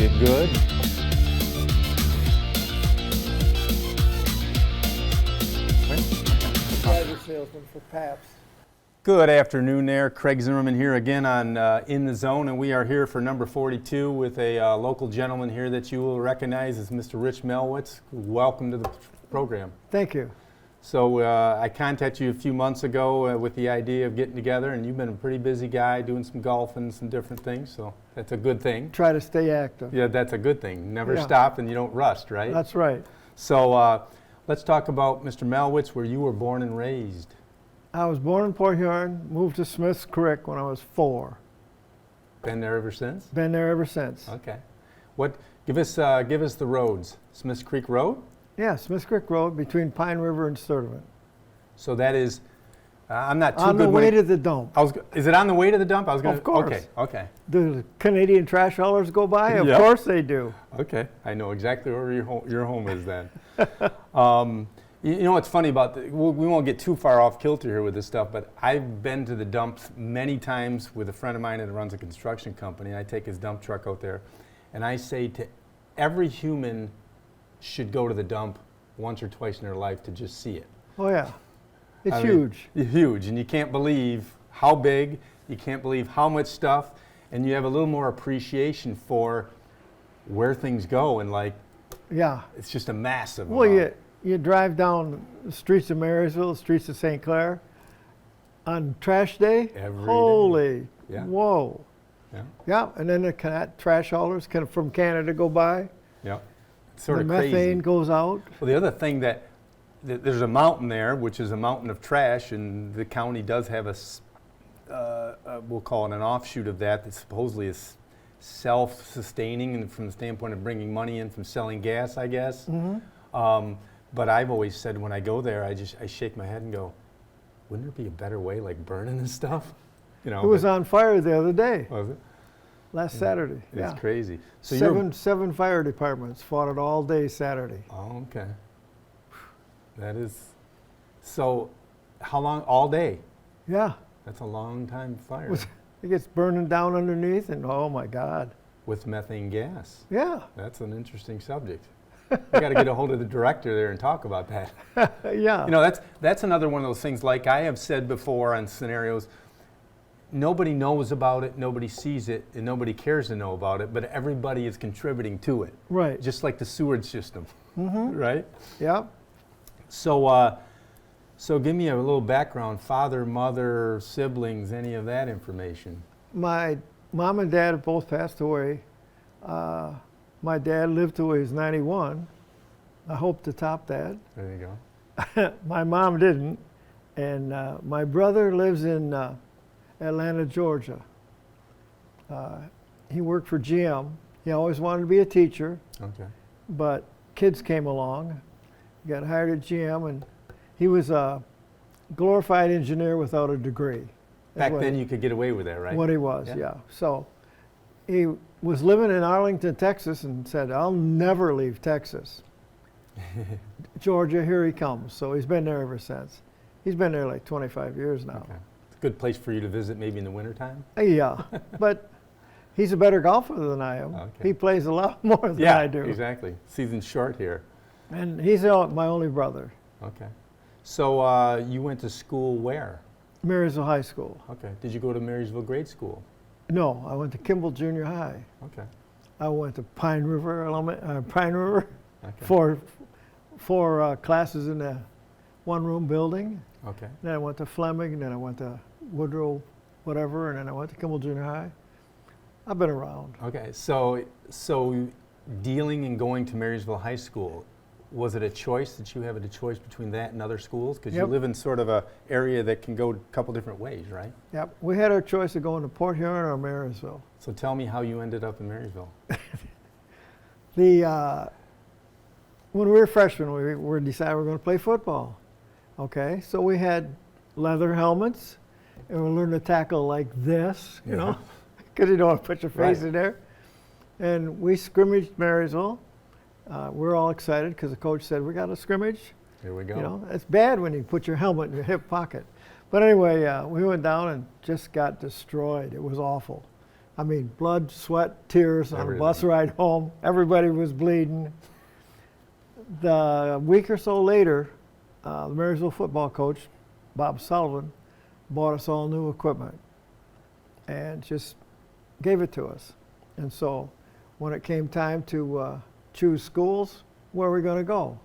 get good. Driver salesman for Paps. Good afternoon there. Craig Zimmerman here again on In the Zone, and we are here for number 42 with a local gentleman here that you will recognize as Mr. Rich Malliwitz. Welcome to the program. Thank you. So I contacted you a few months ago with the idea of getting together, and you've been a pretty busy guy doing some golf and some different things, so that's a good thing. Try to stay active. Yeah, that's a good thing. Never stop and you don't rust, right? That's right. So let's talk about Mr. Malliwitz, where you were born and raised. I was born in Port Huron, moved to Smith's Creek when I was 4. Been there ever since? Been there ever since. Okay. Give us the roads. Smiths Creek Road? Yeah, Smith's Creek Road between Pine River and Sturtevant. So that is, I'm not too on good the way to the dump. Is it on the way to the dump? I was going to. Of course. Okay. Do the Canadian trash haulers go by? Of Yep. course they do. Okay. I know exactly where your home is then. You know what's funny about we won't get too far off kilter here with this stuff, but I've been to the dumps many times with a friend of mine that runs a construction company. I take his dump truck out there, and I say to every human should go to the dump once or twice in their life to just see it. Oh yeah, it's I mean, huge. Huge, and you can't believe how big, you can't believe how much stuff, and you have a little more appreciation for where things go, and Yeah. it's just a massive Well, amount. you drive down the streets of Marysville, the streets of St. Clair, on trash day. Every day. Holy, Yeah. whoa. Yeah, Yeah, and then the trash haulers from Canada go by. yeah. It's sort The of methane crazy. goes out. Well, the other thing that there's a mountain there, which is a mountain of trash, and the county does have we'll call it an offshoot of that supposedly is self-sustaining, and from the standpoint of bringing money in from selling gas, I guess. Mm-hmm. But I've always said when I go there, I shake my head and go, wouldn't there be a better way, like burning this stuff? You know, It was on fire the other day, was it? last Saturday. It's crazy. So Seven fire departments fought it all day Saturday. Oh, okay. That is, so how long, all day? Yeah, That's a long time fire it gets burning down underneath, and oh my God. with methane gas. Yeah, That's an interesting subject. We got to get a hold of the director there and talk about that. yeah. You know, that's another one of those things, like I have said before on scenarios, nobody knows about it, nobody sees it, and nobody cares to know about it, but everybody is contributing to it. Right. Just like the sewage system, Mm-hmm. right? Yeah. So give me a little background, father, mother, siblings, any of that information. My mom and dad have both passed away. My dad lived till he was 91. I hope to top that. There you go. My mom didn't. And my brother lives in Atlanta, Georgia. He worked for GM. He always wanted to be a teacher, Okay. but kids came along. He got hired at GM, and he was a glorified engineer without a degree. That's Back then you could get away with that, right? What he was, Yeah. yeah. So he was living in Arlington, Texas, and said, I'll never leave Texas. Georgia, here he comes. So he's been there ever since. He's been there like 25 years now. Okay. It's a good place for you to visit maybe in the wintertime? Yeah, but he's a better golfer than I am. Okay. He plays a lot more than Yeah, I do. exactly. Season's short here. And he's my only brother. Okay. So you went to school where? Marysville High School. Okay. Did you go to Marysville Grade School? No, I went to Kimball Junior High. Okay. I went to Pine River, Pine River, Okay. four classes in a one-room building. Okay. Then I went to Fleming, and then I went to Woodrow, whatever, and then I went to Kimball Junior High. I've been around. Okay. So dealing and going to Marysville High School, was it a choice that you have a choice between that and other schools? Because you Yep. live in sort of a area that can go a couple different ways, right? Yep, we had our choice of going to Port Huron or Marysville. So tell me how you ended up in Marysville. When we were freshmen, we decided we were going to play football. Okay, so we had leather helmets, and we learned to tackle like this, you know, because you don't want to put your face Right. in there. And we scrimmaged Marysville. We're all excited because the coach said, we got a scrimmage. Here we go. You know, it's bad when you put your helmet in your hip pocket. But anyway, we went down and just got destroyed. It was awful. I mean, blood, sweat, tears on the bus ride home. Everybody was bleeding. The week or so later, the Marysville football coach, Bob Sullivan, bought us all new equipment and just gave it to us. And so when it came time to choose schools, where are we going to go?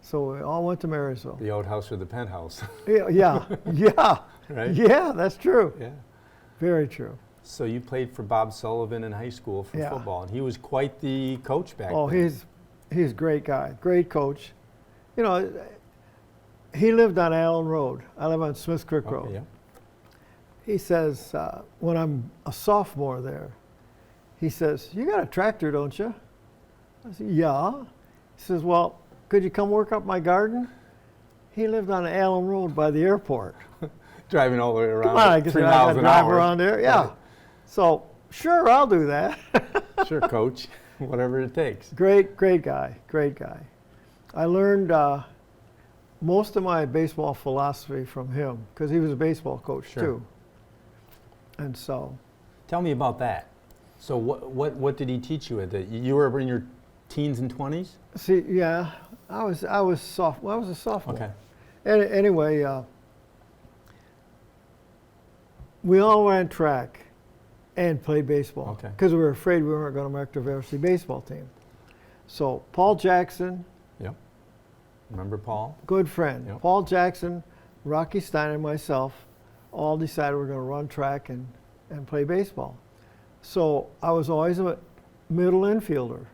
So we all went to Marysville. The outhouse or the penthouse. Yeah. Right? Yeah, that's true. Yeah. Very true. So you played for Bob Sullivan in high school for football, and he was quite the coach back then. Oh, he's a great guy, great coach. You know, he lived on Allen Road. I live on Smith Creek Road. Yeah. He says, when I'm a sophomore there, he says, "You got a tractor, don't you?" I said, "Yeah." He says, "Well, could you come work up my garden?" He lived on Allen Road by the airport. Driving all the way around. Come on, I guess 3 I miles got an to drive hour. around there. Yeah. Right. So, sure, I'll do that. Sure, coach. Whatever it takes. Great guy, great guy. I learned most of my baseball philosophy from him because he was a baseball coach too. And so. Tell me about that. So what did he teach you? You were in your teens and 20s? See, yeah, I was a sophomore. Okay. Anyway, we all ran track and played baseball because we were afraid we weren't going to make the varsity baseball team. So Paul Jackson. Yep. Remember Paul? Good friend. Yep. Paul Jackson, Rocky Stein, and myself all decided we were going to run track and play baseball. So I was always a middle infielder.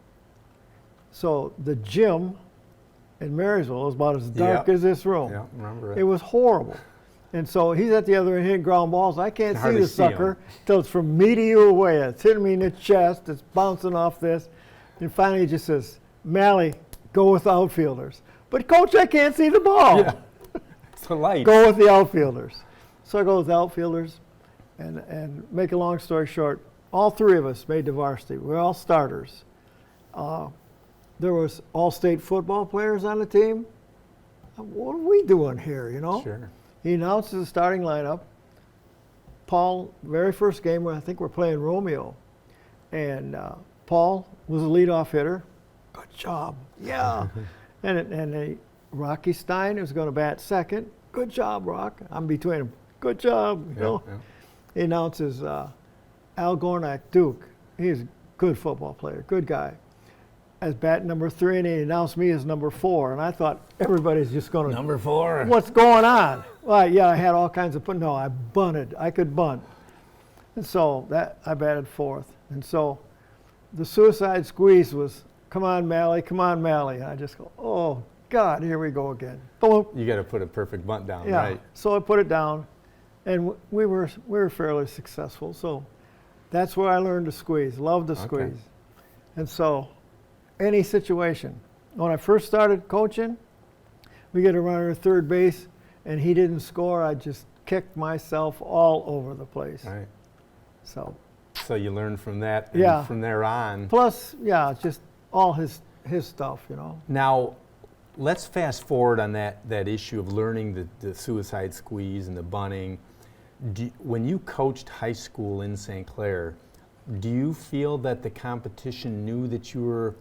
So the gym in Marysville was about as dark as this room. Yeah, remember it. It was horrible. And so he's at the other end hitting ground balls. I can't see the sucker till it's from me to you away. It's hitting me in the chest. It's bouncing off this. And finally he just says, "Mally, go with the outfielders." "But coach, I can't see the ball." Yeah. It's the light. Go with the outfielders. So I go with the outfielders. And make a long story short, all three of us made the varsity. We were all starters. There was all-state football players on the team. What are we doing here, you know? Sure. He announces the starting lineup. Paul, very first game, I think we're playing Romeo. And Paul was the leadoff hitter. Good job. Yeah. and Rocky Stein was going to bat second. Good job, Rock. I'm between them. Good job. You know? Yeah. He announces Al Gornak, Duke. He's a good football player, good guy, as bat number 3, and he announced me as number 4. And I thought everybody's just going to. Number 4. What's going on? Well, yeah, I had all kinds of. No, I bunted. I could bunt. And so I batted 4th. And so the suicide squeeze was, "Come on, Mally, come on, Mally." And I just go, "Oh, God, here we go again." Boom. You got to put a perfect bunt down, Yeah. right? So I put it down, and we were fairly successful. So that's where I learned to squeeze, loved to squeeze. And so any situation. When I first started coaching, we get a runner at third base, and he didn't score. I just kicked myself all over the place. Right. So you learn from that, and from there on. Plus, just all his stuff, you know. Now, let's fast forward on that issue of learning the suicide squeeze and the bunting. When you coached high school in St. Clair, do you feel that the competition knew that you were,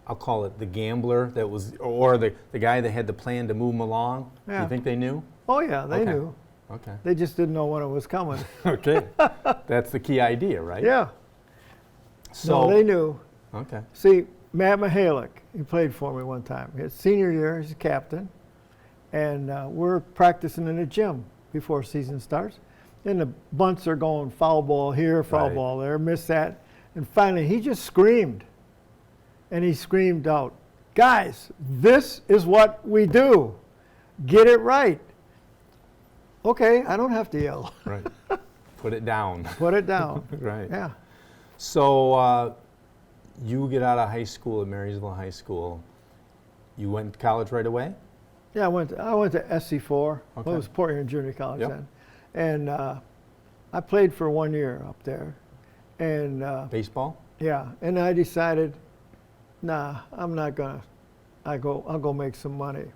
I'll call it the gambler that was, or the guy that had the plan to move them along? Yeah. Do you think they knew? Oh yeah, they knew. Okay. They just didn't know when it was coming. Okay. That's the key idea, right? Yeah. So no, they knew. Okay. See, Matt Mihalik, he played for me one time. His senior year, he's a captain, and we're practicing in the gym before season starts. And the bunts are going foul ball here, foul ball there, miss that. And finally, he just screamed. And he screamed out, "Guys, this is what we do. Get it right." Okay, I don't have to yell. Right. Put it down. Put it down. Right. Yeah. So you get out of high school at Marysville High School. You went to college right away? Yeah, I went to SC4. Okay. It was Port Huron Junior College Yep. then. And I played for 1 year up there. And Baseball? yeah, and I decided, nah, I'm not gonna. I'll go make some money.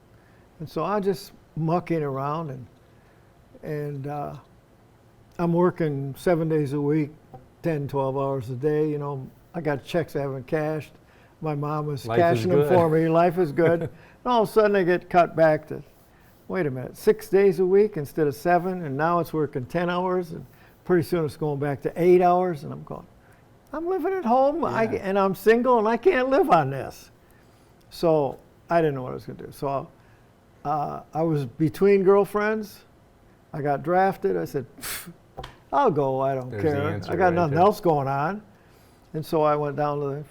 And so I just mucking around, and I'm working 7 days a week 10, 12 hours a day. You know, I got checks I haven't cashed. My mom was Life is cashing them good. for me. Life is good. And all of a sudden I get cut back to, wait a minute, 6 days a week instead of 7, and now it's working 10 hours, and pretty soon it's going back to 8 hours, and I'm going, I'm living at home, Yeah. and I'm single, and I can't live on this. So I didn't know what I was going to do. So I was between girlfriends. I got drafted. I said, I'll go. I don't There's the care. answer I got right nothing there. else going on. And so I went down to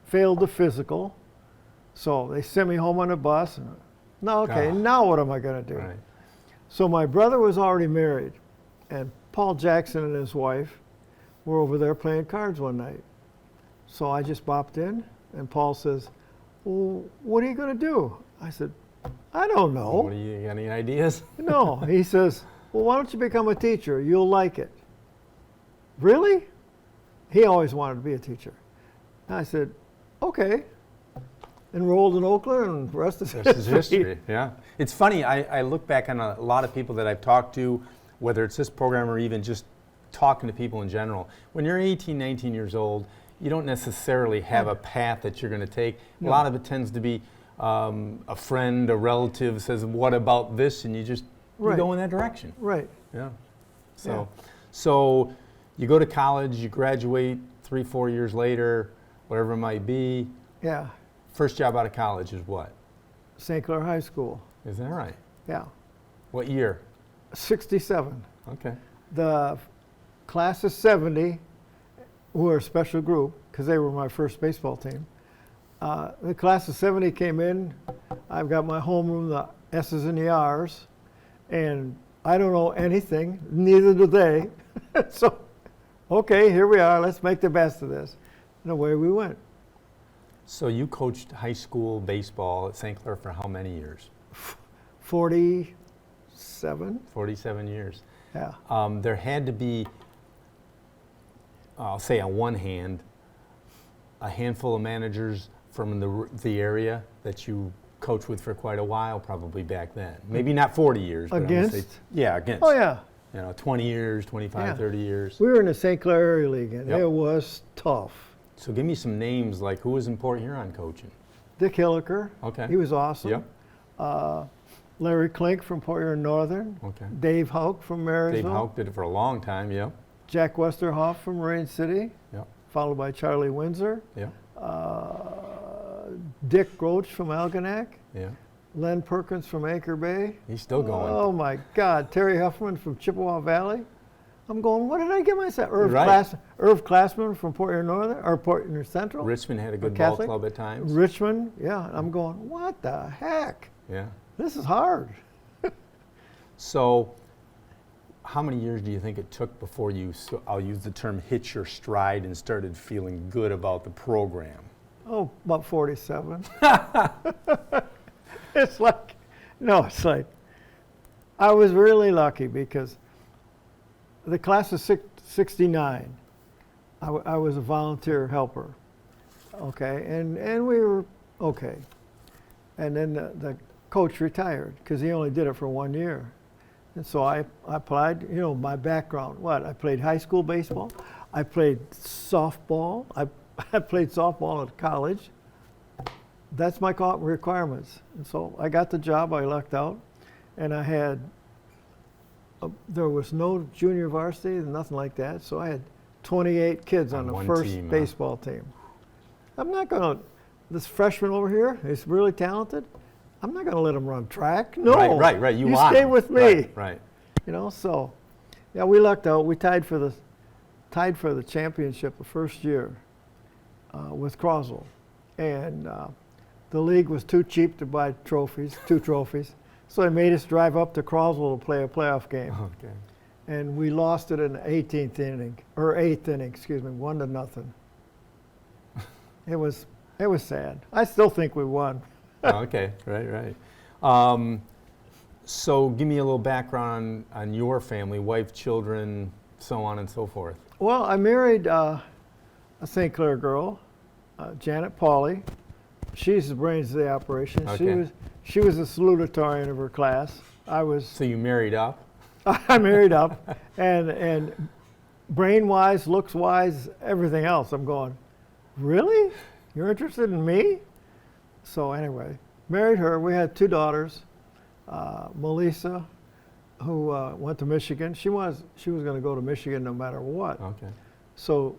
failed the physical. So they sent me home on a bus. And, no, okay, Ah. now what am I going to do? Right. So my brother was already married, and Paul Jackson and his wife were over there playing cards one night. So I just bopped in, and Paul says, well, what are you going to do? I said, I don't know. What do you got any ideas? No, he says, well, why don't you become a teacher? You'll like it. Really? He always wanted to be a teacher. And I said, okay. Enrolled in Oakland, and the rest is This is history, yeah. It's funny, I look back on a lot of people that I've talked to, whether it's this program or even just talking to people in general. When you're 18, 19 years old, you don't necessarily have a path that you're going to take. A No. lot of it tends to be a friend, a relative says, what about this? And you just you Right. go in that direction. Right. Yeah. So you go to college, you graduate 3-4 years later, whatever it might be. Yeah. First job out of college is what? St. Clair High School. Is that right? Yeah. What year? 67. Okay. The class of 70, who were a special group, because they were my first baseball team. The class of 70 came in. I've got my homeroom, the S's and the R's, and I don't know anything, neither do they. So, okay, here we are, let's make the best of this. And away we went. So you coached high school baseball at St. Clair for how many years? 47? 47 years. Yeah. There had to be, I'll say on one hand, a handful of managers from the area that you coached with for quite a while, probably back then. Maybe not 40 years. But I'm gonna say- Against? yeah, against. Oh, yeah. 20 years, 25, Yeah. 30 years. We were in the St. Clair Area League, and Yep. it was tough. So give me some names, like who was in Port Huron coaching? Dick Hilliker. Okay. He was awesome. Yep. Larry Klink from Port Huron Northern. Okay. Dave Hauk from Marysville. Dave Hauk did it for a long time, yeah. Jack Westerhoff from Marine City. Yep. Followed by Charlie Windsor. Yeah. Dick Roach from Algonac. Yeah. Len Perkins from Anchor Bay. He's still going. Oh my God. Terry Huffman from Chippewa Valley. I'm going, what did I get myself? Irv Right. Classman from Port Huron Northern, or Port Huron Central. Richmond had a good ball Catholic. club at times. Richmond, yeah. I'm going, what the heck? Yeah. This is hard. So, how many years do you think it took before you, I'll use the term, hit your stride and started feeling good about the program? Oh, about 47. It's like, I was really lucky because the class of 69, I was a volunteer helper, okay, and we were okay. And then the coach retired because he only did it for 1 year. And so I applied, my background, I played high school baseball, I played softball, I played softball at college. That's my requirements. And so I got the job, I lucked out, and I had, there was no junior varsity, nothing like that, so I had 28 kids on the one first team, huh? baseball team. I'm not gonna, this freshman over here is really talented, I'm not gonna let him run track, no. Right. You want stay him. with me. Right. So, yeah, we lucked out. We tied for the championship the first year with Croswell, and the league was too cheap to buy two trophies, so they made us drive up to Croswell to play a playoff game, Okay. and we lost it in the 8th inning, 1-0. It was sad. I still think we won. Okay. Right. So give me a little background on your family, wife, children, so on and so forth. Well, I married a St. Clair girl, Janet Pauley. She's the brains of the operation. Okay. She was the salutatorian of her class. So you married up? I married up, and brain-wise, looks-wise, everything else. I'm going, really? You're interested in me? So anyway, married her. We had 2 daughters, Melissa, who went to Michigan. She was going to go to Michigan no matter what. Okay. So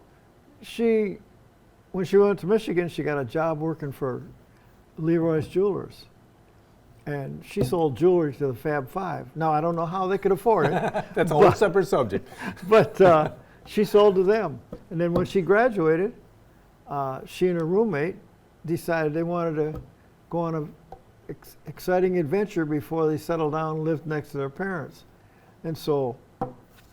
when she went to Michigan, she got a job working for Leroy's Jewelers. And she sold jewelry to the Fab Five. Now, I don't know how they could afford it. That's a whole separate subject. But she sold to them. And then when she graduated, she and her roommate decided they wanted to go on an exciting adventure before they settled down and lived next to their parents. And so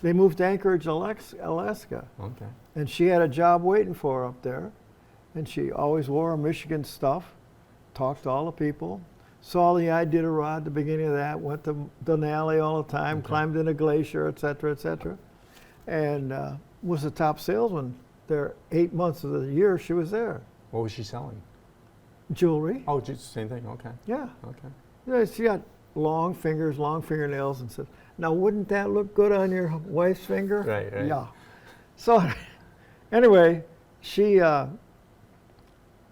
they moved to Anchorage, Alaska. Okay. And she had a job waiting for her up there. And she always wore her Michigan stuff, talked to all the people, saw the Iditarod at the beginning of that, went to Denali all the time, climbed in a glacier, et cetera, and was the top salesman there 8 months of the year she was there. What was she selling? Jewelry. Oh, just same thing. Okay. Yeah. Okay. Yeah, she got long fingers, long fingernails, and said, now wouldn't that look good on your wife's finger? Right, right. Yeah. So anyway,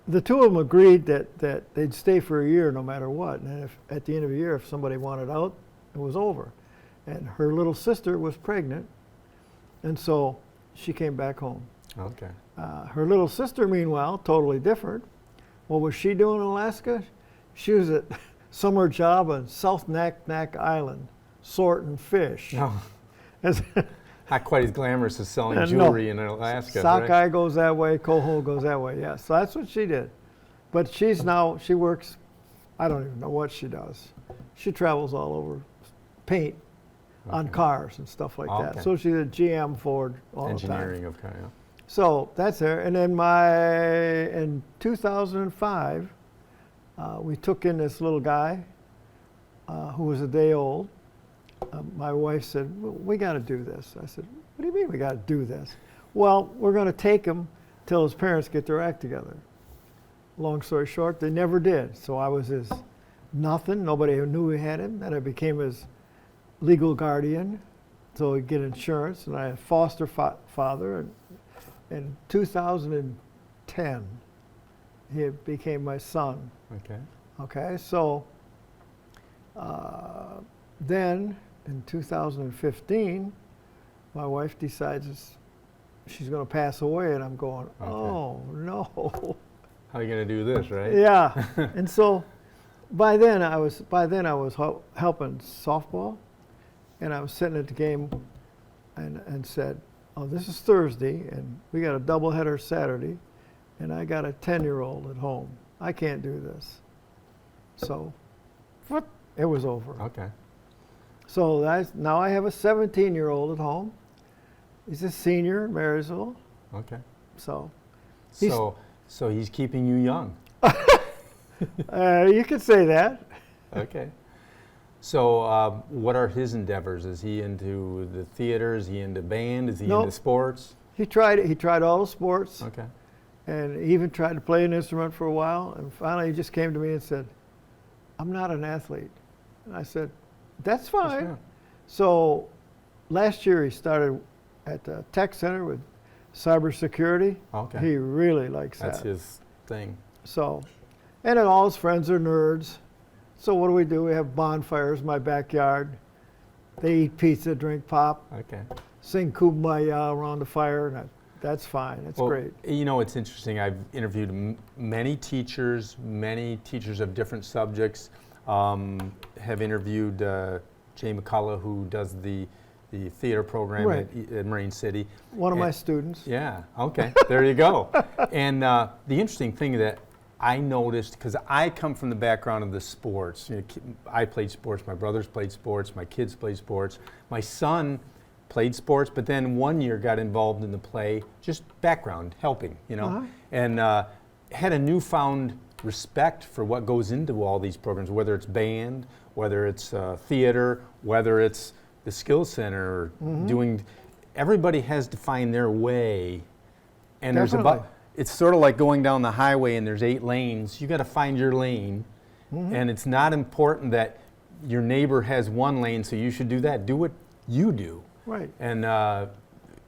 the 2 of them agreed that they'd stay for a year no matter what. And if at the end of the year, if somebody wanted out, it was over. And her little sister was pregnant, and so she came back home. Okay. Her little sister, meanwhile, totally different. What was she doing in Alaska? She was at summer job on South Naknek Island, sorting fish. No. As- Not quite as glamorous as selling No. jewelry in Alaska. Sockeye right? goes that way, Coho goes that way, yeah. So that's what she did. But she works, I don't even know what she does. She travels all over, paint on Okay. cars and stuff like Okay. that. So she's a GM Ford all the time. Engineering of kind of. So that's there. And then in 2005, we took in this little guy who was a day old. My wife said, we got to do this. I said, what do you mean we got to do this? Well, we're going to take him till his parents get their act together. Long story short, they never did. So I was his nothing. Nobody knew we had him. And I became his legal guardian so he'd get insurance. And I had foster father. And in 2010, he became my son. Okay. Okay, so then in 2015, my wife decides she's going to pass away, and I'm going, oh no. How are you going to do this, right? Yeah, and so by then I was helping softball, and I was sitting at the game, and said, oh, this is Thursday, and we got a doubleheader Saturday, and I got a 10-year-old at home. I can't do this. So, it was over. Okay. So now I have a 17-year-old at home. He's a senior in Marysville. Okay. So So he's keeping you young. you could say that. Okay. So what are his endeavors? Is he into the theater? Is he into band? Is he Nope. into sports? He tried all the sports, Okay. and he even tried to play an instrument for a while. And finally, he just came to me and said, I'm not an athlete. And I said, that's fine. fair. So last year, he started at the tech center with cybersecurity. Okay. He really likes That's that. his thing. So, and then all his friends are nerds. So what do? We have bonfires in my backyard. They eat pizza, drink pop, Okay. sing Kumbaya around the fire, and that's fine. That's great. You know, it's interesting. I've interviewed many teachers of different subjects. Have interviewed Jay McCullough, who does the theater program Right. at Marine City. One of my students. Yeah, okay, there you go. And the interesting thing that I noticed, because I come from the background of the sports. You know, I played sports, my brothers played sports, my kids played sports. My son played sports, but then one year got involved in the play, just background, helping, you know, Uh-huh. and had a newfound respect for what goes into all these programs, whether it's band, whether it's theater, whether it's the Skills Center, doing, everybody has to find their way. And there's Definitely. it's sort of like going down the highway and there's 8 lanes. You got to find your lane. And it's not important that your neighbor has one lane, so you should do that. Do what you do. Right. And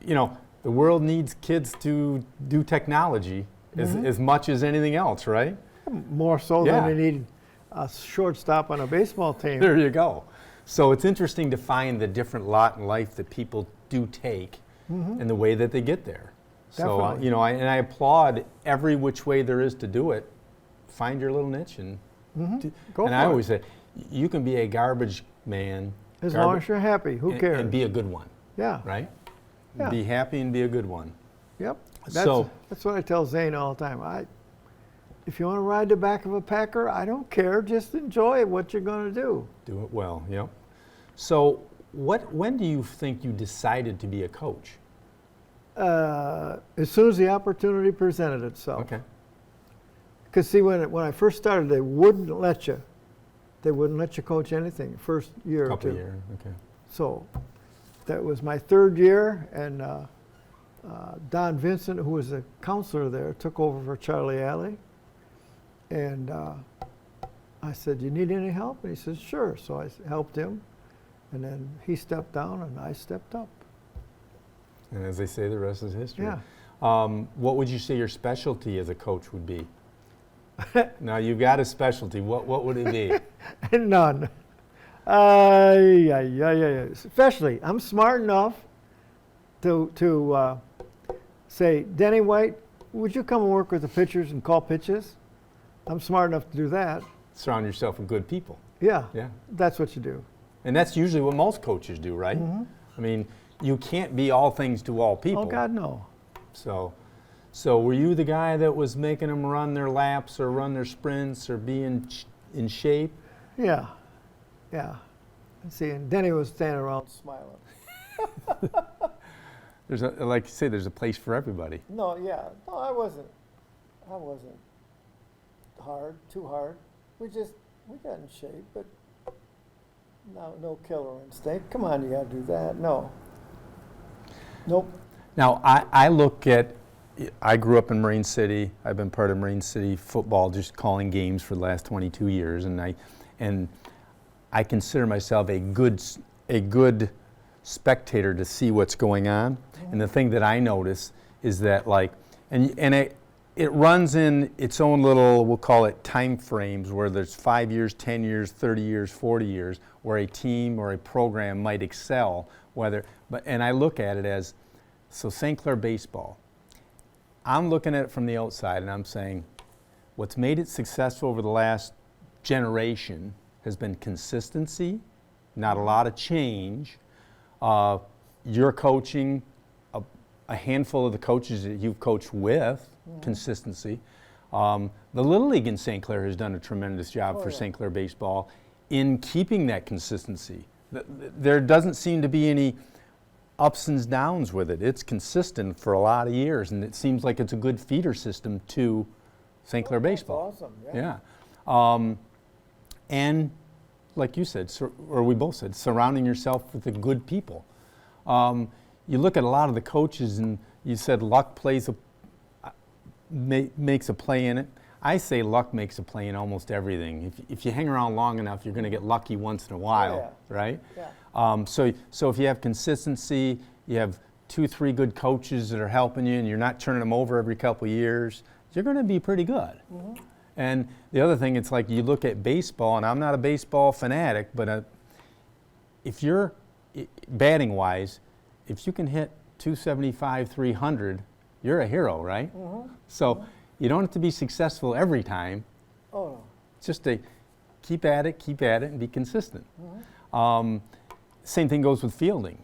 you know, the world needs kids to do technology as much as anything else, right? More so Yeah. than they need a shortstop on a baseball team. There you go. So it's interesting to find the different lot in life that people do take and the way that they get there. So, Definitely. you know, I applaud every which way there is to do it. Find your little niche and Go and for I it. always say, you can be a garbage man. As long as you're happy, who cares? And be a good one, Yeah. right? Yeah. Be happy and be a good one. Yep. So- That's what I tell Zane all the time. If you want to ride the back of a Packer, I don't care. Just enjoy what you're going to do. Do it well, yep. So when do you think you decided to be a coach? As soon as the opportunity presented itself. Okay. Because see, when I first started, they wouldn't let you. They wouldn't let you coach anything first year or Couple two. years, okay. So that was my third year, and Don Vincent, who was a counselor there, took over for Charlie Alley. And I said, "You need any help?" And he said, "Sure." So I helped him, and then he stepped down, and I stepped up. And as they say, the rest is history. Yeah. What would you say your specialty as a coach would be? Now you've got a specialty. What would it be? None. Yeah. Especially, I'm smart enough to say, "Denny White, would you come and work with the pitchers and call pitches?" I'm smart enough to do that. Surround yourself with good people. Yeah. Yeah. That's what you do. And that's usually what most coaches do, right? I mean, you can't be all things to all people. Oh, God, no. So were you the guy that was making them run their laps or run their sprints or be in shape? Yeah. See, and Denny was standing around smiling. Like you say, there's a place for everybody. No, I wasn't too hard. We got in shape, but no killer instinct. Come on, you got to do that. No. Nope. Now, I look at, I grew up in Marine City. I've been part of Marine City football, just calling games for the last 22 years, and I consider myself a good spectator to see what's going on. And the thing that I notice is that, like, it runs in its own little, we'll call it time frames, where there's 5 years, 10 years, 30 years, 40 years, where a team or a program might excel. And I look at it as, so St. Clair baseball, I'm looking at it from the outside and I'm saying, what's made it successful over the last generation has been consistency, not a lot of change. You're coaching a handful of the coaches that you've coached with, consistency. The Little League in St. Clair has done a tremendous job for St. Clair baseball in keeping that consistency. There doesn't seem to be any ups and downs with it. It's consistent for a lot of years, and it seems like it's a good feeder system to St. Clair baseball. That's awesome. Yeah. And like you said, or we both said, surrounding yourself with the good people. You look at a lot of the coaches, and you said luck makes a play in it. I say luck makes a play in almost everything. If you hang around long enough, you're going to get lucky once in a while, right? Yeah. So if you have consistency, you have 2-3 good coaches that are helping you, and you're not turning them over every couple of years, you're going to be pretty good. And the other thing, it's like you look at baseball, and I'm not a baseball fanatic, but if you're batting-wise, if you can hit 275, 300, you're a hero, right? So you don't have to be successful every time. Oh, no. It's just to keep at it, and be consistent. Same thing goes with fielding.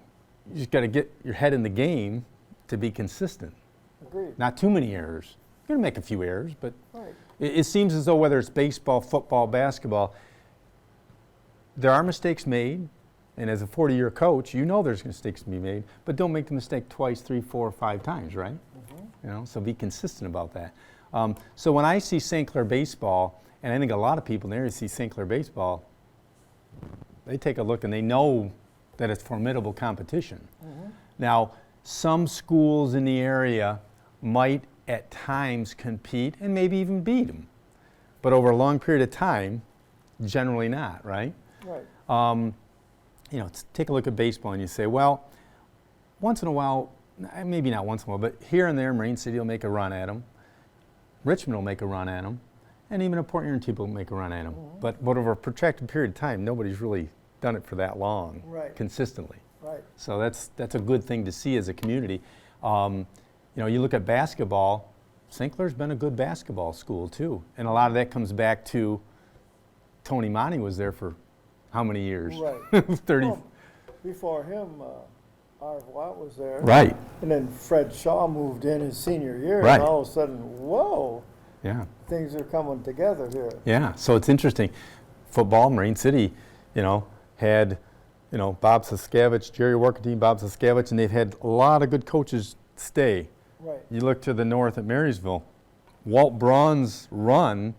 You just got to get your head in the game to be consistent. Agreed. Not too many errors. You're going to make a few errors, but Right. it seems as though whether it's baseball, football, basketball, there are mistakes made. And as a 40-year coach, you know there's mistakes to be made, but don't make the mistake twice, 3, 4, 5 times, right? You know, so be consistent about that. So when I see St. Clair baseball, and I think a lot of people in the area see St. Clair baseball, they take a look and they know that it's formidable competition. Now, some schools in the area might at times compete and maybe even beat them, but over a long period of time, generally not, right? Right. You know, take a look at baseball and you say, well, once in a while, maybe not once in a while, but here and there, Marine City will make a run at them. Richmond will make a run at them. And even a Port Huron will make a run at them. But over a protracted period of time, nobody's really done it for that long, consistently. Right. So that's a good thing to see as a community. You know, you look at basketball, St. Clair's been a good basketball school too. And a lot of that comes back to Tony Monty was there for how many years? Right. 30. Well, before him, Arv Watt was there. Right. And then Fred Shaw moved in his senior year. Right. And all of a sudden, whoa, Yeah. things are coming together here. Yeah. So it's interesting. Football, Marine City, you know, had, you know, Bob Saskavich, Jerry Workentine, Bob Saskavich, and they've had a lot of good coaches stay. Right. You look to the north at Marysville, Walt Braun's run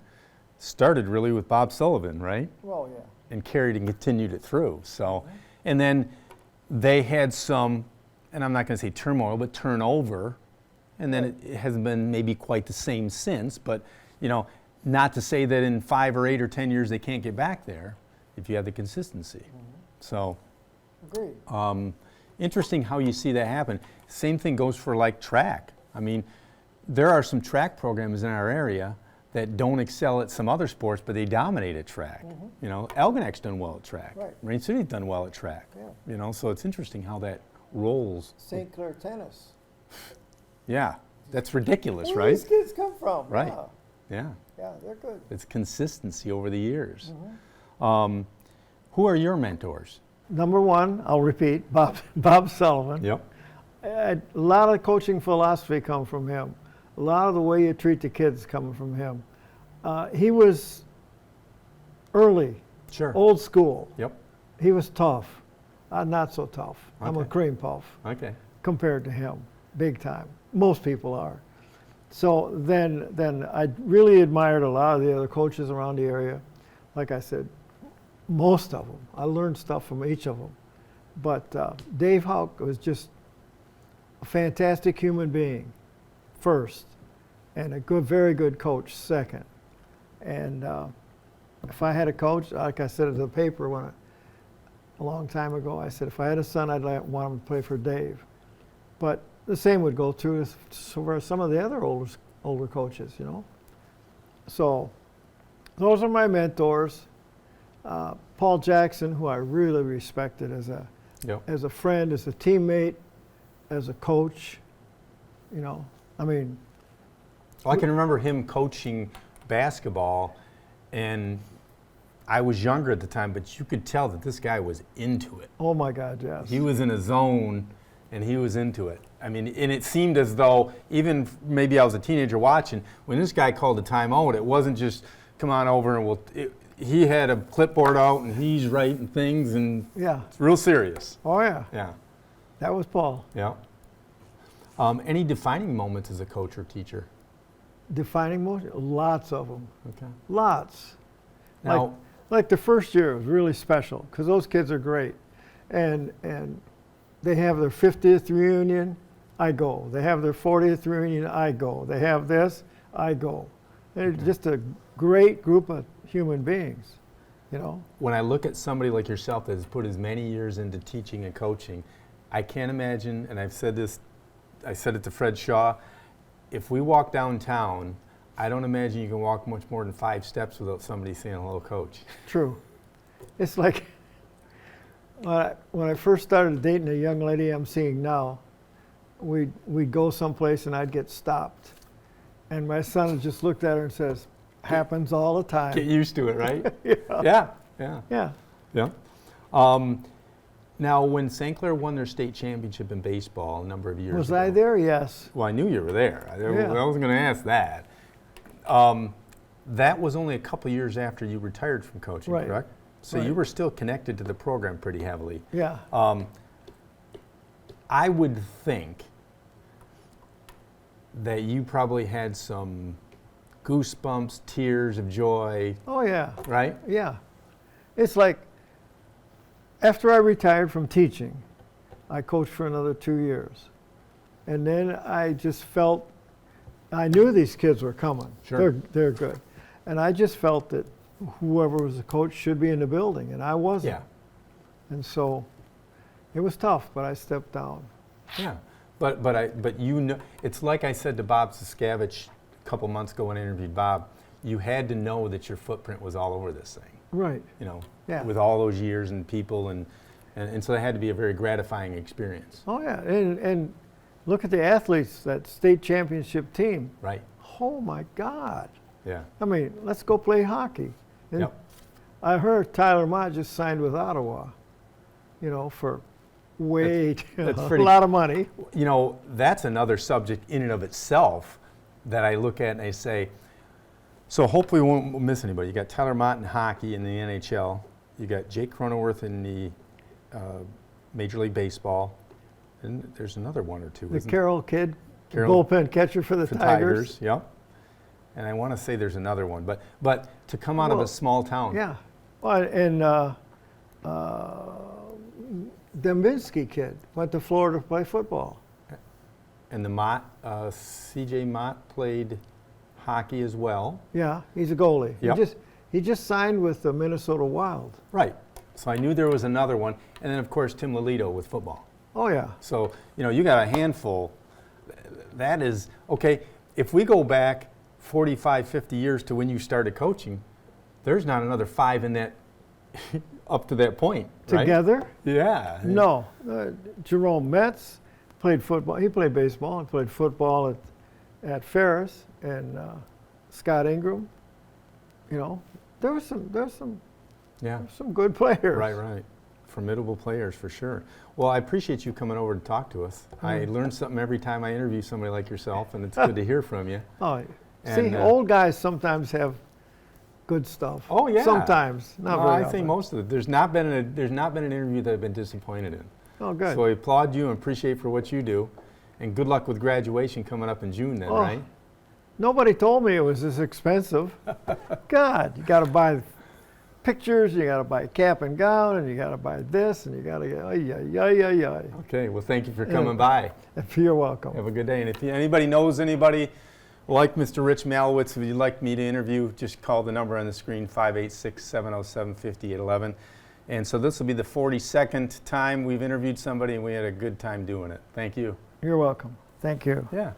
started really with Bob Sullivan, right? Well, yeah. And carried and continued it through. So, and then they had some, and I'm not going to say turmoil, but turnover, and then it hasn't been maybe quite the same since, but, you know, not to say that in 5 or 8 or 10 years they can't get back there if you have the consistency. So, Agreed. interesting how you see that happen. Same thing goes for like track. I mean, there are some track programs in our area that don't excel at some other sports, but they dominate at track. You know, Algonac's done well at track. Right. Marine City's done well at track. Yeah. You know, so it's interesting how that rolls. St. Clair tennis. Yeah, that's ridiculous, Where do right? these kids come from? Right. Yeah, Yeah, yeah, they're good. it's consistency over the years. Who are your mentors? Number one, I'll repeat, Bob Sullivan. Yep. A lot of coaching philosophy come from him. A lot of the way you treat the kids coming from him. He was early, Sure. old school. Yep. He was tough. I'm not so tough. I'm a Okay. cream puff Okay. compared to him, big time. Most people are. So then I really admired a lot of the other coaches around the area. Like I said, most of them. I learned stuff from each of them. But Dave Houck was just a fantastic human being, first, and a good, very good coach, second. And if I had a coach, like I said in the paper a long time ago, I said if I had a son, I'd want him to play for Dave. But the same would go true for some of the other older coaches, you know. So those are my mentors. Paul Jackson, who I really respected as a friend, as a teammate, as a coach, you know. I mean, Well, I can remember him coaching basketball, and I was younger at the time, but you could tell that this guy was into it. oh my God, yes. He was in a zone, and he was into it. I mean, and it seemed as though, even maybe I was a teenager watching, when this guy called a timeout, it wasn't just, come on over and he had a clipboard out, and he's writing things, and Yeah. it's real serious. Oh yeah. Yeah, That was Paul. yeah. Any defining moments as a coach or teacher? Defining motion, lots of them. Okay. Lots. Now, Like the first year was really special because those kids are great, and they have their 50th reunion, I go. They have their 40th reunion, I go. They have this, I go. They're just a great group of human beings, you know. when I look at somebody like yourself that has put as many years into teaching and coaching, I can't imagine, and I've said this, I said it to Fred Shaw, if we walk downtown, I don't imagine you can walk much more than 5 steps without somebody saying hello, coach. True. It's like when I first started dating a young lady I'm seeing now, we'd go someplace and I'd get stopped. And my son just looked at her and says, happens all the time. Get used to it, right? Yeah. Yeah. Yeah. Now, when St. Clair won their state championship in baseball a number of years Was ago. I there? Yes. Well, I knew you were there. I Yeah. wasn't going to ask that. That was only a couple years after you retired from coaching, Right. correct? So Right. you were still connected to the program pretty heavily. Yeah. I would think that you probably had some goosebumps, tears of joy, Oh yeah. right? Yeah. It's like after I retired from teaching, I coached for another 2 years. And then I just felt, I knew these kids were coming. Sure. They're good. And I just felt that whoever was the coach should be in the building, and I wasn't. Yeah. And so it was tough, but I stepped down. Yeah. But you know, it's like I said to Bob Siskavich a couple months ago when I interviewed Bob. You had to know that your footprint was all over this thing. Right. You know, Yeah. with all those years and people, and so that had to be a very gratifying experience. Oh yeah, and look at the athletes, that state championship team. Right. Oh my God. Yeah. I mean, let's go play hockey. And Yep. I heard Tyler Mott just signed with Ottawa, you know, for way that's a pretty- lot of money. You know, that's another subject in and of itself that I look at and I say, so hopefully we won't miss anybody. You got Tyler Mott in hockey in the NHL. You got Jake Cronenworth in the Major League Baseball. And there's another one or two. The isn't Carroll kid, Carroll- bullpen catcher for the for Tigers. Yep. And I want to say there's another one, but to come out of Well, a small town. Yeah. Well, and Dembinski kid went to Florida to play football. And the Mott, C.J. Mott played hockey as well. Yeah, he's a goalie. Yep. He just signed with the Minnesota Wild. Right. So I knew there was another one. And then, of course, Tim Lolito with football. Oh yeah. So, you know, you got a handful. That is, okay, if we go back 45, 50 years to when you started coaching, there's not another 5 in that up to that point, right? Together? Yeah. No. Jerome Metz played football. He played baseball and played football at Ferris, and Scott Ingram. You know, there's some Yeah. good players. Right. Formidable players for sure. Well, I appreciate you coming over to talk to us. I learn something every time I interview somebody like yourself, and it's good to hear from you. Oh, And, see, old guys sometimes have good stuff. Oh, yeah. Sometimes, not Well, very I think often. most of it. There's not been an interview that I've been disappointed in. Oh, good. So I applaud you and appreciate for what you do, and good luck with graduation coming up in June. Then, Oh. right? Nobody told me it was this expensive. God, you got to buy pictures, you got to buy a cap and gown, and you got to buy this, and you got to get, ay. Okay. Well, thank you for coming by. You're welcome. Have a good day. And if anybody knows anybody like Mr. Rich Malliwitz, if you'd like me to interview, just call the number on the screen, 586-707-5811. And so this will be the 42nd time we've interviewed somebody, and we had a good time doing it. Thank you. You're welcome. Thank you. Yeah.